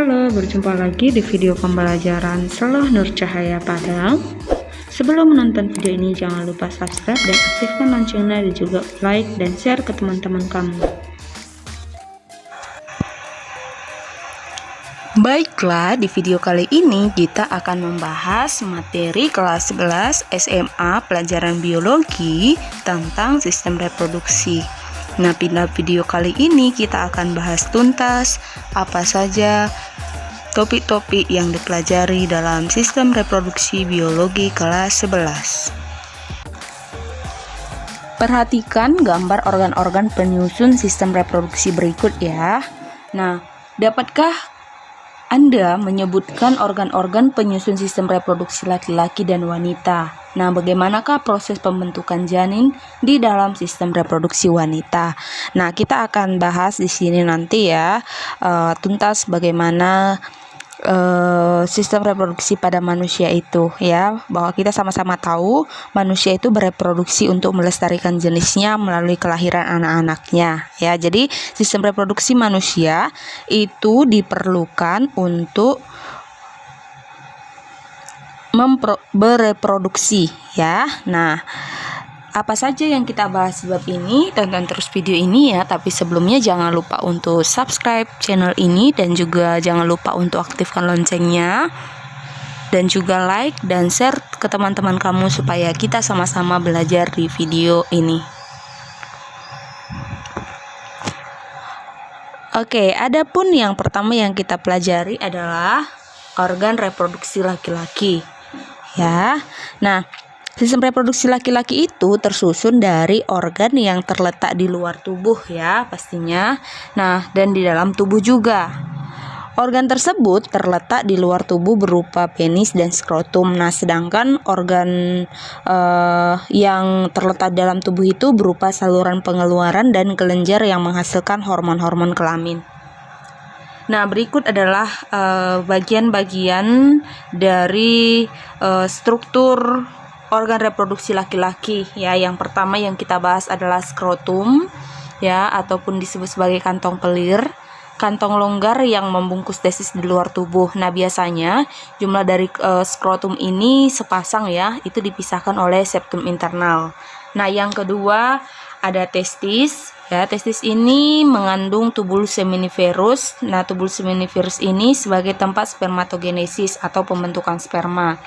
Halo, berjumpa lagi di video pembelajaran Seloh Nur Cahaya Padang. Sebelum menonton video ini, jangan lupa subscribe dan aktifkan loncengnya, dan juga like dan share ke teman-teman kamu. Baiklah, di video kali ini kita akan membahas materi kelas 11 SMA pelajaran biologi tentang sistem reproduksi. Nah, pada video kali ini kita akan bahas tuntas apa saja topik-topik yang dipelajari dalam sistem reproduksi biologi kelas 11. Perhatikan gambar organ-organ penyusun sistem reproduksi berikut ya. Nah, dapatkah Anda menyebutkan organ-organ penyusun sistem reproduksi laki-laki dan wanita? Nah, bagaimanakah proses pembentukan janin di dalam sistem reproduksi wanita? Nah, kita akan bahas di sini nanti ya, tuntas bagaimana sistem reproduksi pada manusia itu ya, bahwa kita sama-sama tahu manusia itu bereproduksi untuk melestarikan jenisnya melalui kelahiran anak-anaknya ya. Jadi sistem reproduksi manusia itu diperlukan untuk bereproduksi ya. Nah, apa saja yang kita bahas di bab ini? Tonton terus video ini ya. Tapi sebelumnya jangan lupa untuk subscribe channel ini dan juga jangan lupa untuk aktifkan loncengnya dan juga like dan share ke teman-teman kamu supaya kita sama-sama belajar di video ini. Oke, adapun yang pertama yang kita pelajari adalah organ reproduksi laki-laki ya. Nah, sistem reproduksi laki-laki itu tersusun dari organ yang terletak di luar tubuh ya pastinya. Nah, dan di dalam tubuh juga. Organ tersebut terletak di luar tubuh berupa penis dan skrotum. Nah, sedangkan organ yang terletak dalam tubuh itu berupa saluran pengeluaran dan kelenjar yang menghasilkan hormon-hormon kelamin. Nah, berikut adalah bagian-bagian dari struktur organ reproduksi laki-laki ya. Yang pertama yang kita bahas adalah skrotum ya, ataupun disebut sebagai kantong pelir, kantong longgar yang membungkus testis di luar tubuh. Nah, biasanya jumlah dari skrotum ini sepasang ya, itu dipisahkan oleh septum internal. Nah, yang kedua ada testis ya. Testis ini mengandung tubulus seminiferus. Nah, tubulus seminiferus ini sebagai tempat spermatogenesis atau pembentukan sperma.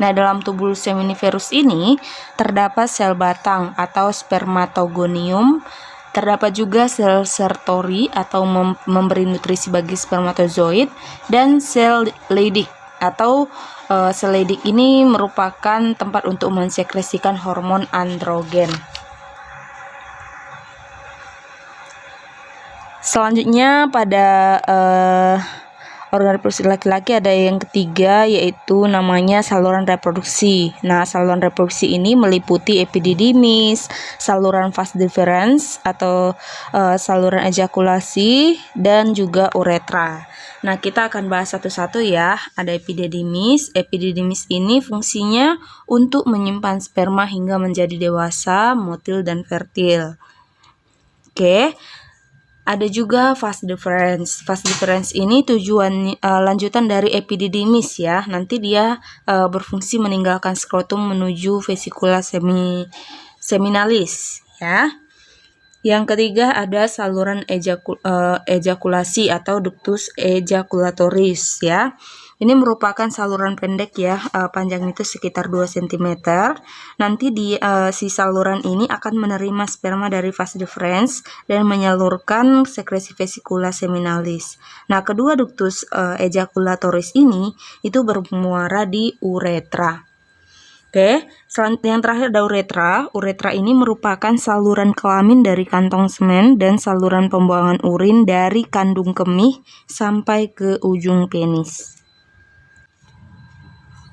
Nah, dalam tubulus seminiferus ini terdapat sel batang atau spermatogonium, terdapat juga sel sertori atau memberi nutrisi bagi spermatozoid, dan sel Leydig atau sel Leydig ini merupakan tempat untuk mensekresikan hormon androgen. Selanjutnya pada organ reproduksi laki-laki ada yang ketiga, yaitu namanya saluran reproduksi. Nah, saluran reproduksi ini meliputi epididymis, saluran vas deferens atau saluran ejakulasi, dan juga uretra. Nah, kita akan bahas satu-satu ya. Ada epididymis. Epididymis ini fungsinya untuk menyimpan sperma hingga menjadi dewasa, motil, dan fertil. Oke. Ada juga vas deferens. Vas deferens ini tujuan lanjutan dari epididymis ya. Nanti dia berfungsi meninggalkan skrotum menuju vesikula seminalis ya. Yang ketiga ada saluran ejakulasi atau ductus ejaculatoris ya. Ini merupakan saluran pendek ya, panjangnya itu sekitar 2 cm. Nanti si saluran ini akan menerima sperma dari vas deferens dan menyalurkan sekresi vesikula seminalis. Nah, kedua ductus ejaculatoris ini itu bermuara di uretra. Oke, yang terakhir ada uretra. Uretra ini merupakan saluran kelamin dari kantong semen dan saluran pembuangan urin dari kandung kemih sampai ke ujung penis.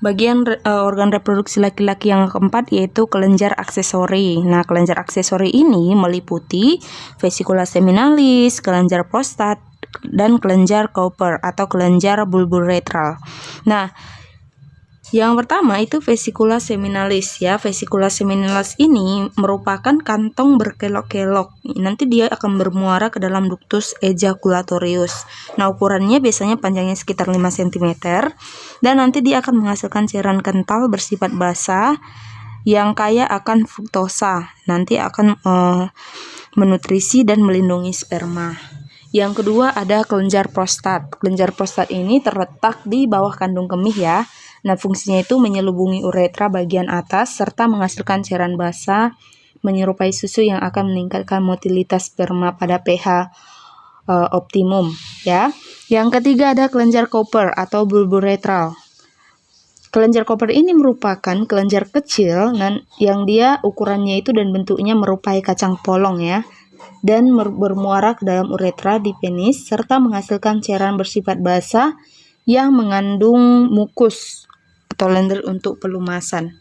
Bagian organ reproduksi laki-laki yang keempat yaitu kelenjar aksesori. Nah, kelenjar aksesori ini meliputi vesikula seminalis, kelenjar prostat, dan kelenjar Cowper atau kelenjar bulburetral. Nah, Yang pertama itu vesicula seminalis ya. Vesicula seminalis ini merupakan kantong berkelok-kelok. Nanti dia akan bermuara ke dalam ductus ejaculatorius. Nah, ukurannya biasanya panjangnya sekitar 5 cm dan nanti dia akan menghasilkan cairan kental bersifat basah yang kaya akan fruktosa. Nanti akan menutrisi dan melindungi sperma. Yang kedua ada kelenjar prostat. Kelenjar prostat ini terletak di bawah kandung kemih ya. Nah, fungsinya itu menyelubungi uretra bagian atas serta menghasilkan cairan basah menyerupai susu yang akan meningkatkan motilitas sperma pada pH optimum ya. Yang ketiga ada kelenjar Cooper atau bulburetral. Kelenjar Cooper ini merupakan kelenjar kecil yang dia ukurannya itu dan bentuknya merupai kacang polong ya, dan bermuara ke dalam uretra di penis serta menghasilkan cairan bersifat basah yang mengandung mukus atau lender untuk pelumasan.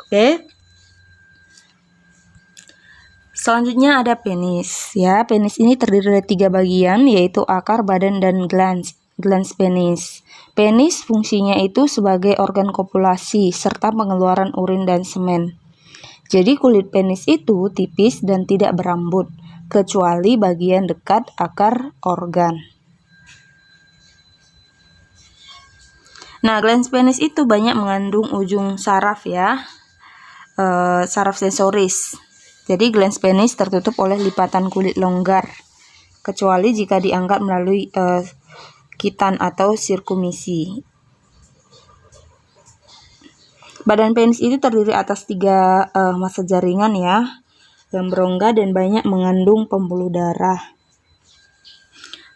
Oke. Selanjutnya ada penis ya. Penis ini terdiri dari 3 bagian yaitu akar, badan, dan glans penis. Penis fungsinya itu sebagai organ kopulasi serta pengeluaran urin dan semen. Jadi kulit penis itu tipis dan tidak berambut kecuali bagian dekat akar organ. Nah, glans penis itu banyak mengandung ujung saraf ya, saraf sensoris. Jadi glans penis tertutup oleh lipatan kulit longgar, kecuali jika diangkat melalui kitan atau sirkumisi. Badan penis itu terdiri atas 3 massa jaringan ya, yang berongga dan banyak mengandung pembuluh darah.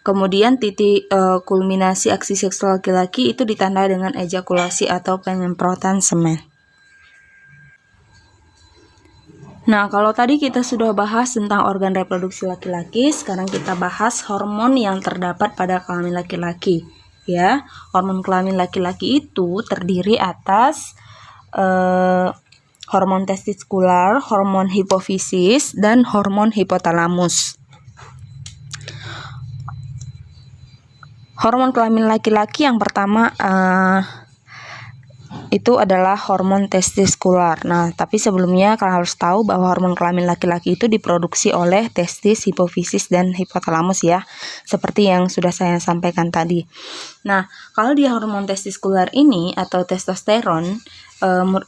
Kemudian titik kulminasi aksi seksual laki-laki itu ditandai dengan ejakulasi atau penyemprotan semen. Nah, kalau tadi kita sudah bahas tentang organ reproduksi laki-laki, sekarang kita bahas hormon yang terdapat pada kelamin laki-laki. Ya, hormon kelamin laki-laki itu terdiri atas hormon testiskular, hormon hipofisis, dan hormon hipotalamus. Hormon kelamin laki-laki yang pertama itu adalah hormon testiskular. Nah, tapi sebelumnya kalian harus tahu bahwa hormon kelamin laki-laki itu diproduksi oleh testis, hipofisis, dan hipotalamus ya, seperti yang sudah saya sampaikan tadi. Nah, kalau di hormon testiskular ini atau testosteron,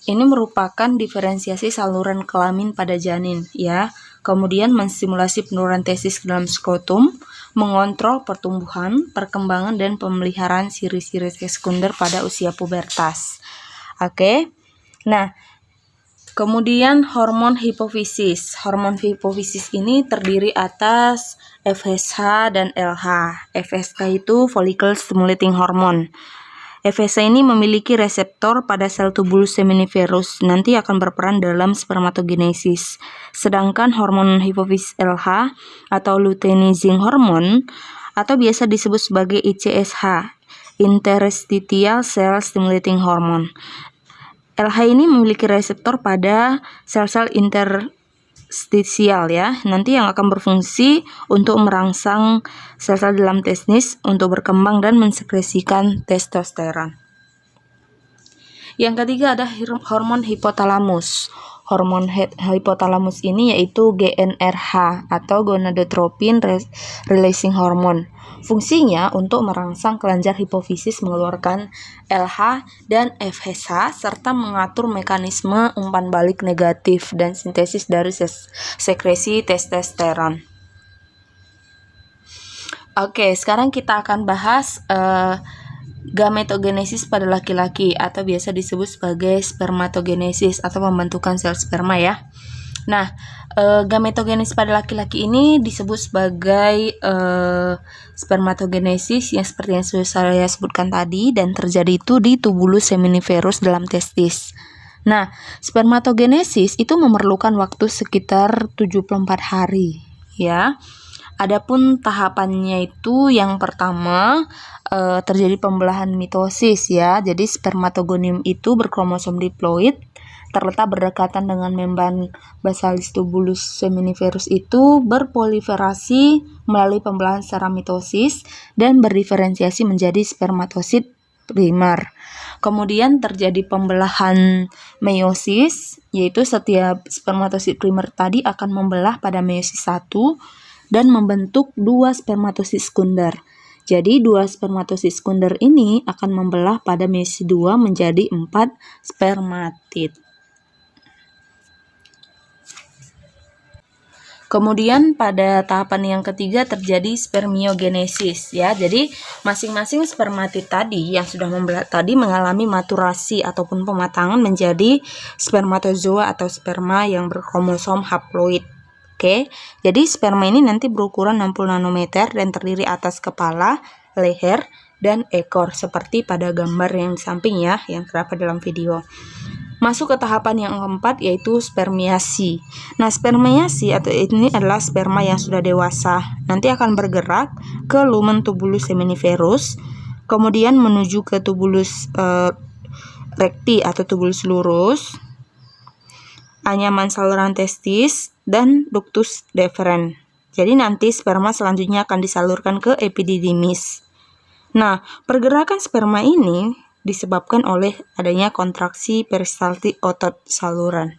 ini merupakan diferensiasi saluran kelamin pada janin ya. Kemudian menstimulasi penurunan testis ke dalam skrotum, mengontrol pertumbuhan, perkembangan, dan pemeliharaan siri-siri sekunder pada usia pubertas. Oke. Nah, kemudian hormon hipofisis. Hormon hipofisis ini terdiri atas FSH dan LH. FSH itu follicle stimulating hormone. FSH ini memiliki reseptor pada sel tubulus seminiferus, nanti akan berperan dalam spermatogenesis. Sedangkan hormon hipofisis LH atau luteinizing hormone atau biasa disebut sebagai ICSH, interstitial cell stimulating hormone. LH ini memiliki reseptor pada sel-sel interstisial ya, nanti yang akan berfungsi untuk merangsang sel-sel dalam testis untuk berkembang dan mensekresikan testosteron. Yang ketiga ada hormon hipotalamus. Hormon hipotalamus ini yaitu GnRH atau gonadotropin releasing hormone. Fungsinya untuk merangsang kelenjar hipofisis mengeluarkan LH dan FSH serta mengatur mekanisme umpan balik negatif dan sintesis dari sekresi testosteron. Oke, sekarang kita akan bahas gametogenesis pada laki-laki atau biasa disebut sebagai spermatogenesis atau pembentukan sel sperma ya. Nah, gametogenesis pada laki-laki ini disebut sebagai spermatogenesis yang seperti yang sudah saya sebutkan tadi dan terjadi itu di tubulus seminiferus dalam testis. Nah, spermatogenesis itu memerlukan waktu sekitar 74 hari ya. Adapun tahapannya itu yang pertama terjadi pembelahan mitosis ya. Jadi spermatogonium itu berkromosom diploid terletak berdekatan dengan membran basalis tubulus seminiferus itu berproliferasi melalui pembelahan secara mitosis dan berdiferensiasi menjadi spermatosit primer. Kemudian terjadi pembelahan meiosis, yaitu setiap spermatosit primer tadi akan membelah pada meiosis 1 dan membentuk 2 spermatosit sekunder. Jadi 2 spermatosit sekunder ini akan membelah pada meiosis 2 menjadi 4 spermatid. Kemudian pada tahapan yang ketiga terjadi spermiogenesis ya. Jadi masing-masing spermatid tadi yang sudah membelah tadi mengalami maturasi ataupun pematangan menjadi spermatozoa atau sperma yang berkromosom haploid. Oke. Jadi sperma ini nanti berukuran 60 nanometer dan terdiri atas kepala, leher, dan ekor seperti pada gambar yang di samping ya yang terdapat dalam video. Masuk ke tahapan yang keempat yaitu spermiasi. Nah, spermiasi atau ini adalah sperma yang sudah dewasa. Nanti akan bergerak ke lumen tubulus seminiferus, kemudian menuju ke tubulus recti atau tubulus lurus, anyaman saluran testis, dan ductus deferens. Jadi nanti sperma selanjutnya akan disalurkan ke epididymis. Nah, pergerakan sperma ini disebabkan oleh adanya kontraksi peristaltik otot saluran.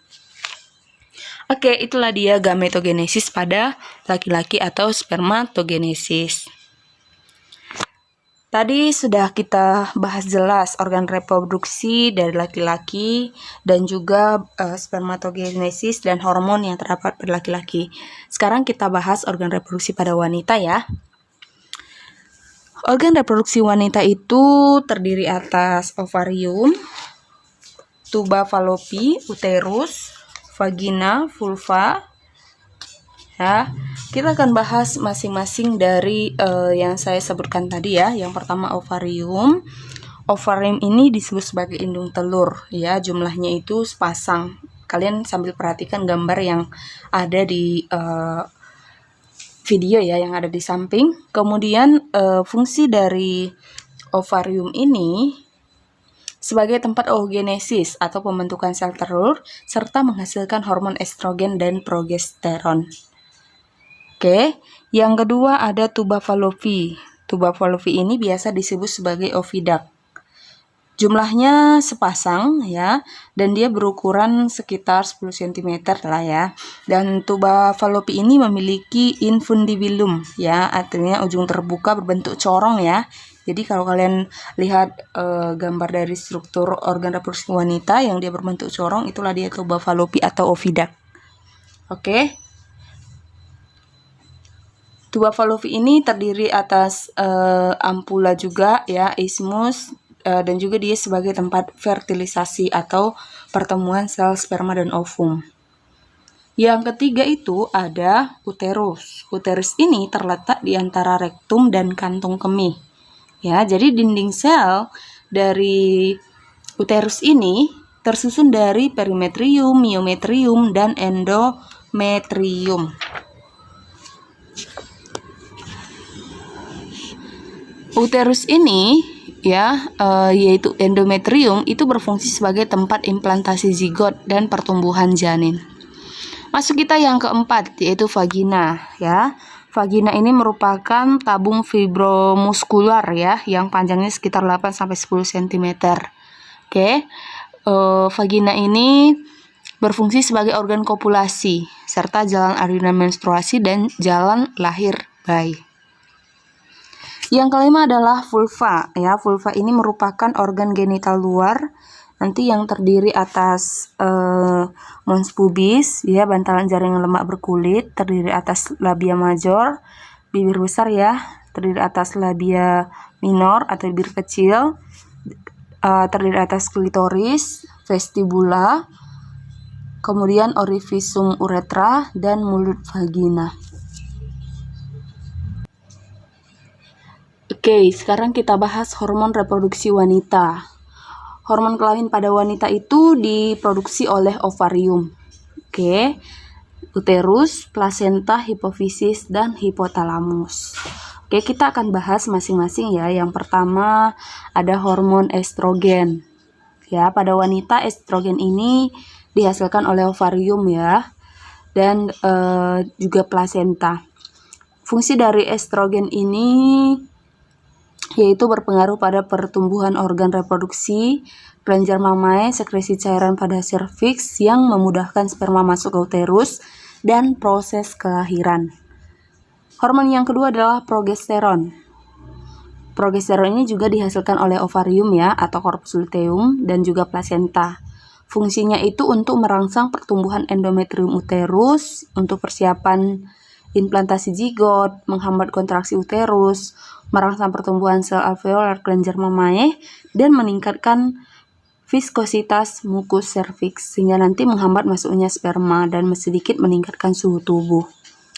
Oke, itulah dia gametogenesis pada laki-laki atau spermatogenesis. Tadi sudah kita bahas jelas organ reproduksi dari laki-laki dan juga spermatogenesis dan hormon yang terdapat pada laki-laki. Sekarang kita bahas organ reproduksi pada wanita ya. Organ reproduksi wanita itu terdiri atas ovarium, tuba fallopi, uterus, vagina, vulva. Ya, kita akan bahas masing-masing dari yang saya sebutkan tadi ya. Yang pertama ovarium. Ovarium ini disebut sebagai indung telur ya, jumlahnya itu sepasang. Kalian sambil perhatikan gambar yang ada di video ya yang ada di samping. Kemudian fungsi dari ovarium ini sebagai tempat oogenesis atau pembentukan sel telur serta menghasilkan hormon estrogen dan progesteron. Oke, yang kedua ada tuba fallopi. Tuba fallopi ini biasa disebut sebagai oviduct. Jumlahnya sepasang ya, dan dia berukuran sekitar 10 cm lah ya. Dan tuba fallopi ini memiliki infundibulum ya, artinya ujung terbuka berbentuk corong ya. Jadi kalau kalian lihat gambar dari struktur organ reproduksi wanita yang dia berbentuk corong, itulah dia tuba fallopi atau oviduct. Oke. Tuba fallopi ini terdiri atas ampula juga ya, isthmus, dan juga dia sebagai tempat fertilisasi atau pertemuan sel sperma dan ovum. Yang ketiga itu ada uterus. Uterus ini terletak di antara rektum dan kantung kemih. Ya, jadi dinding sel dari uterus ini tersusun dari perimetrium, miometrium, dan endometrium. Uterus ini ya, yaitu endometrium itu berfungsi sebagai tempat implantasi zigot dan pertumbuhan janin. Masuk kita yang keempat yaitu vagina ya. Vagina ini merupakan tabung fibromuskular ya yang panjangnya sekitar 8 sampai 10 cm. Oke. Vagina ini berfungsi sebagai organ kopulasi serta jalan arina menstruasi dan jalan lahir bayi. Yang kelima adalah vulva ya. Vulva ini merupakan organ genital luar nanti yang terdiri atas mons pubis ya, bantalan jaringan lemak berkulit, terdiri atas labia major, bibir besar ya, terdiri atas labia minor atau bibir kecil, terdiri atas klitoris, vestibula, kemudian orificium uretra dan mulut vagina. Oke, sekarang kita bahas hormon reproduksi wanita. Hormon kelamin pada wanita itu diproduksi oleh ovarium, oke, uterus, plasenta, hipofisis, dan hipotalamus. Oke, kita akan bahas masing-masing ya. Yang pertama ada hormon estrogen. Ya, pada wanita estrogen ini dihasilkan oleh ovarium ya, dan juga plasenta. Fungsi dari estrogen ini yaitu berpengaruh pada pertumbuhan organ reproduksi, kelenjar mamae, sekresi cairan pada serviks yang memudahkan sperma masuk ke uterus, dan proses kelahiran. Hormon yang kedua adalah progesteron. Progesteron ini juga dihasilkan oleh ovarium ya, atau corpus luteum, dan juga plasenta. Fungsinya itu untuk merangsang pertumbuhan endometrium uterus, untuk persiapan implantasi zigot, menghambat kontraksi uterus, merangsang pertumbuhan sel alveolar kelenjar mamae, dan meningkatkan viskositas mukus serviks, sehingga nanti menghambat masuknya sperma dan sedikit meningkatkan suhu tubuh.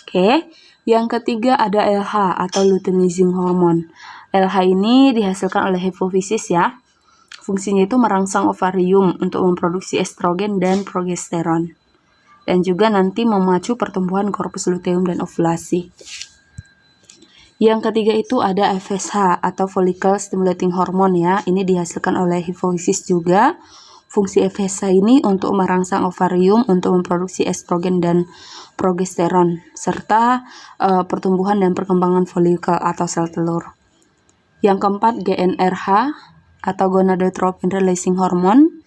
Oke, yang ketiga ada LH atau luteinizing hormone. LH ini dihasilkan oleh hipofisis ya. Fungsinya itu merangsang ovarium untuk memproduksi estrogen dan progesteron. Dan juga nanti memacu pertumbuhan korpus luteum dan ovulasi. Yang ketiga itu ada FSH atau follicle stimulating hormone ya. Ini dihasilkan oleh hipofisis juga. Fungsi FSH ini untuk merangsang ovarium untuk memproduksi estrogen dan progesteron serta pertumbuhan dan perkembangan folikel atau sel telur. Yang keempat GnRH atau gonadotropin releasing hormone.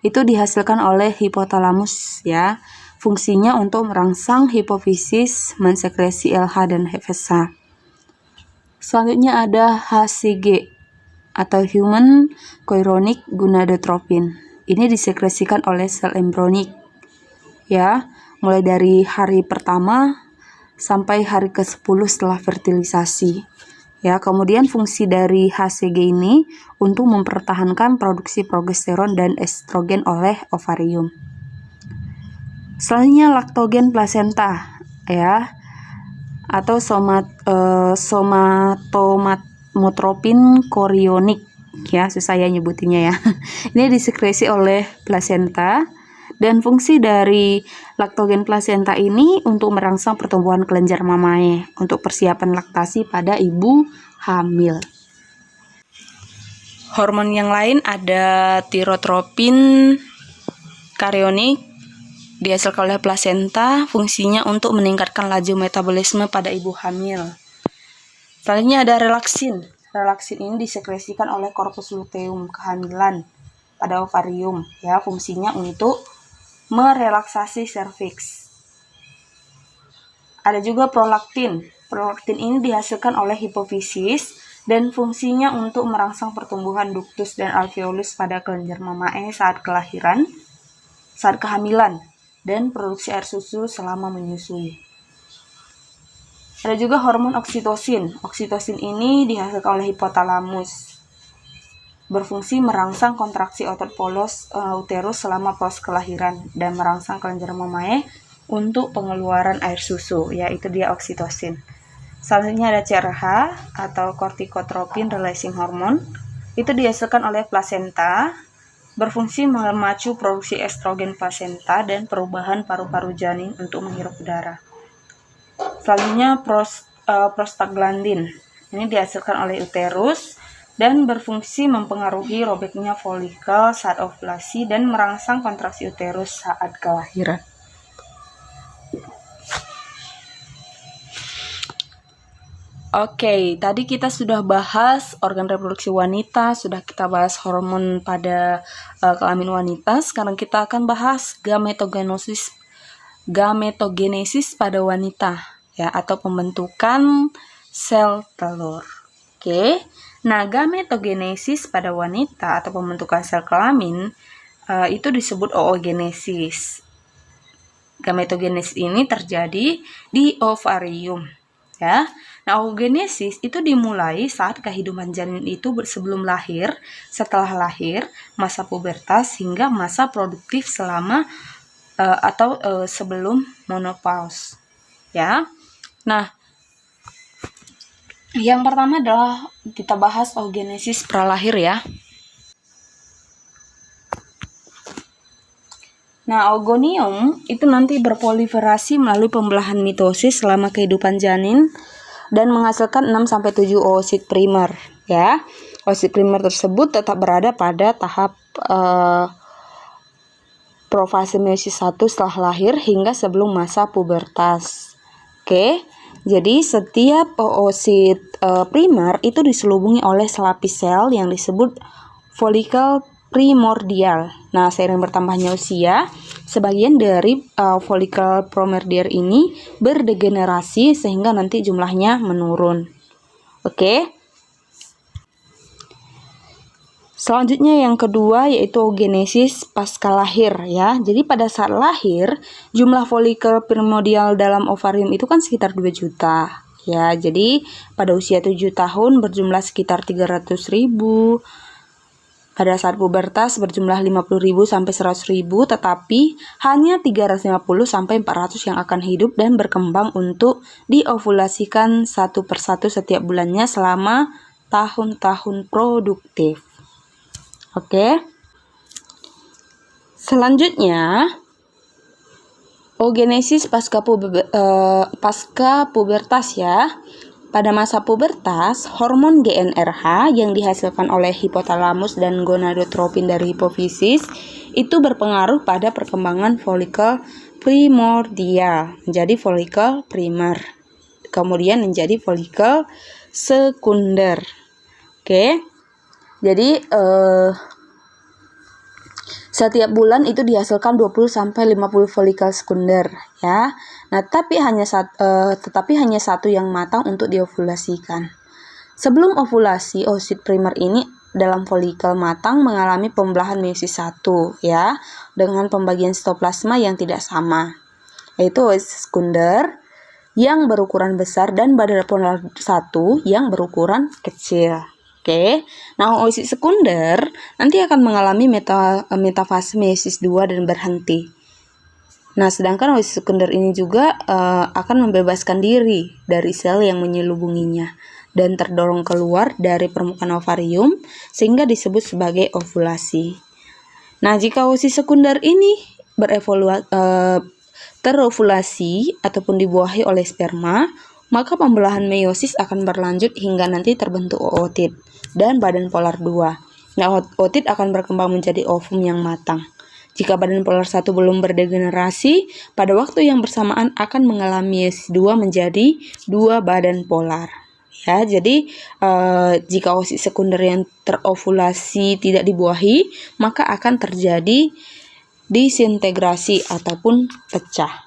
Itu dihasilkan oleh hipotalamus ya. Fungsinya untuk merangsang hipofisis mensekresi LH dan FSH. Selanjutnya ada HCG atau Human Chorionic Gonadotropin. Ini disekresikan oleh sel embryonik ya, mulai dari hari pertama sampai hari ke-10 setelah fertilisasi. Ya, kemudian fungsi dari HCG ini untuk mempertahankan produksi progesteron dan estrogen oleh ovarium. Selanjutnya laktogen plasenta ya, atau somatotropin chorionik ya, susah ya nyebutinnya ya. Ini disekresi oleh plasenta dan fungsi dari laktogen plasenta ini untuk merangsang pertumbuhan kelenjar mamae untuk persiapan laktasi pada ibu hamil. Hormon yang lain ada tirotropin karionik, dihasilkan oleh plasenta, fungsinya untuk meningkatkan laju metabolisme pada ibu hamil. Selanjutnya ada relaksin. Relaksin ini disekresikan oleh korpus luteum kehamilan pada ovarium. Ya, fungsinya untuk merelaksasi serviks. Ada juga prolaktin. Prolaktin ini dihasilkan oleh hipofisis dan fungsinya untuk merangsang pertumbuhan ductus dan alveolus pada kelenjar mamae saat kelahiran, saat kehamilan, dan produksi air susu selama menyusui. Ada juga hormon oksitosin. Oksitosin ini dihasilkan oleh hipotalamus. Berfungsi merangsang kontraksi otot polos uterus selama proses kelahiran dan merangsang kelenjar mamae untuk pengeluaran air susu, yaitu dia oksitosin. Selanjutnya ada CRH atau corticotropin releasing hormone. Itu dihasilkan oleh plasenta. Berfungsi memacu produksi estrogen plasenta dan perubahan paru-paru janin untuk menghirup udara. Selanjutnya prostaglandin. Ini dihasilkan oleh uterus dan berfungsi mempengaruhi robeknya folikel saat ovulasi dan merangsang kontraksi uterus saat kelahiran. Oke, tadi kita sudah bahas organ reproduksi wanita, sudah kita bahas hormon pada kelamin wanita. Sekarang kita akan bahas gametogenesis pada wanita, ya, atau pembentukan sel telur. Oke, nah gametogenesis pada wanita atau pembentukan sel kelamin itu disebut oogenesis. Gametogenesis ini terjadi di ovarium, ya. Nah, oogenesis itu dimulai saat kehidupan janin itu sebelum lahir, setelah lahir, masa pubertas hingga masa produktif selama sebelum menopause. Ya. Nah, yang pertama adalah kita bahas oogenesis pralahir ya. Nah, oogonium itu nanti berproliferasi melalui pembelahan mitosis selama kehidupan janin dan menghasilkan 6-7 oosit primer, ya. Oosit primer tersebut tetap berada pada tahap profase meiosis 1 setelah lahir hingga sebelum masa pubertas. Oke. Jadi setiap oosit primer itu diselubungi oleh selapis sel yang disebut folikel primordial. Nah, seiring bertambahnya usia, sebagian dari folikel primordial ini berdegenerasi sehingga nanti jumlahnya menurun. Oke. Selanjutnya yang kedua yaitu oogenesis pasca lahir ya. Jadi pada saat lahir, jumlah folikel primordial dalam ovarium itu kan sekitar 2 juta. Ya, jadi pada usia 7 tahun berjumlah sekitar 300.000. Pada saat pubertas berjumlah 50.000 sampai 100.000, tetapi hanya 350 sampai 400 yang akan hidup dan berkembang untuk diovulasikan satu persatu setiap bulannya selama tahun-tahun produktif. Oke. Selanjutnya, oogenesis pasca pubertas ya. Pada masa pubertas, hormon GnRH yang dihasilkan oleh hipotalamus dan gonadotropin dari hipofisis itu berpengaruh pada perkembangan folikel primordial menjadi folikel primer, kemudian menjadi folikel sekunder. Oke. Jadi setiap bulan itu dihasilkan 20 sampai 50 folikel sekunder ya. Nah, tetapi hanya satu yang matang untuk diovulasikan. Sebelum ovulasi, oosit primer ini dalam folikel matang mengalami pembelahan meiosis 1 ya, dengan pembagian sitoplasma yang tidak sama. Yaitu oosit sekunder yang berukuran besar dan badan polar 1 yang berukuran kecil. Oke, nah oosit sekunder nanti akan mengalami metafase meiosis 2 dan berhenti. Nah, sedangkan oosit sekunder ini juga akan membebaskan diri dari sel yang menyelubunginya dan terdorong keluar dari permukaan ovarium sehingga disebut sebagai ovulasi. Nah, jika oosit sekunder ini terovulasi ataupun dibuahi oleh sperma, maka pembelahan meiosis akan berlanjut hingga nanti terbentuk ootit dan badan polar 2. Nah, ootit akan berkembang menjadi ovum yang matang. Jika badan polar 1 belum berdegenerasi, pada waktu yang bersamaan akan mengalami meiosis 2 menjadi 2 badan polar. Ya, jadi jika oosit sekunder yang terovulasi tidak dibuahi, maka akan terjadi disintegrasi ataupun pecah.